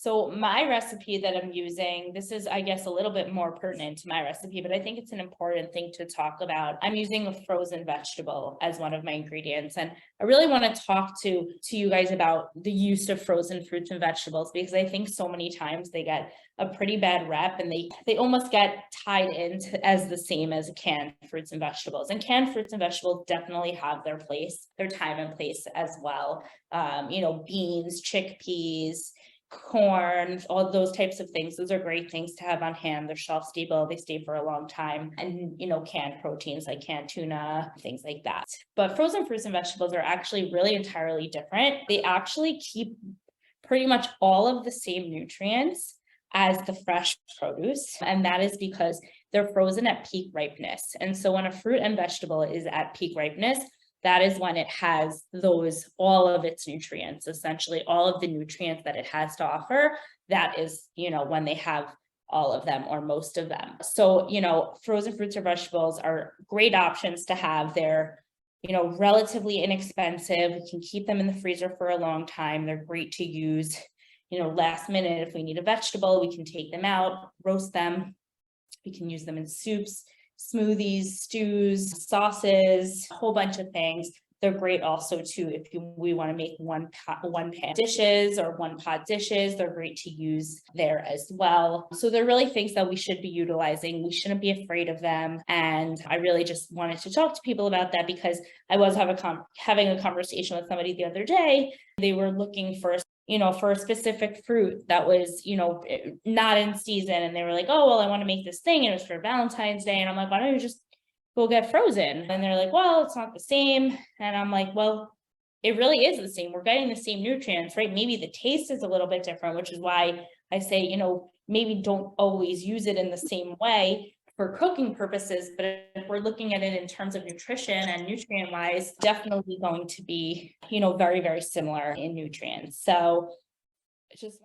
So my recipe that I'm using, this is, I guess, a little bit more pertinent to my recipe, but I think it's an important thing to talk about. I'm using a frozen vegetable as one of my ingredients. And I really want to talk to you guys about the use of frozen fruits and vegetables, because I think so many times they get a pretty bad rep, and they almost get tied into as the same as canned fruits and vegetables. And canned fruits and vegetables definitely have their place, their time and place as well. Beans, chickpeas, corn, all those types of things. Those are great things to have on hand. They're shelf stable, they stay for a long time. And, canned proteins like canned tuna, things like that. But frozen fruits and vegetables are actually really entirely different. They actually keep pretty much all of the same nutrients as the fresh produce. And that is because they're frozen at peak ripeness. And so when a fruit and vegetable is at peak ripeness, that is when it has all of its nutrients, essentially all of the nutrients that it has to offer. That is, when they have all of them or most of them. So, frozen fruits or vegetables are great options to have. They're, relatively inexpensive. We can keep them in the freezer for a long time. They're great to use, last minute. If we need a vegetable, we can take them out, roast them. We can use them in soups, smoothies, stews, sauces, a whole bunch of things. They're great also too if we want to make one pan dishes or one pot dishes. They're great to use there as well. So they're really things that we should be utilizing. We shouldn't be afraid of them. And I really just wanted to talk to people about that, because I was having a conversation with somebody the other day. They were looking for a specific fruit that was, not in season. And they were like, oh, well, I want to make this thing. And it was for Valentine's Day. And I'm like, why don't you just go get frozen? And they're like, well, it's not the same. And I'm like, well, it really is the same. We're getting the same nutrients, right? Maybe the taste is a little bit different, which is why I say, maybe don't always use it in the same way for cooking purposes. But if we're looking at it in terms of nutrition and nutrient wise, definitely going to be, very, very similar in nutrients. So it's just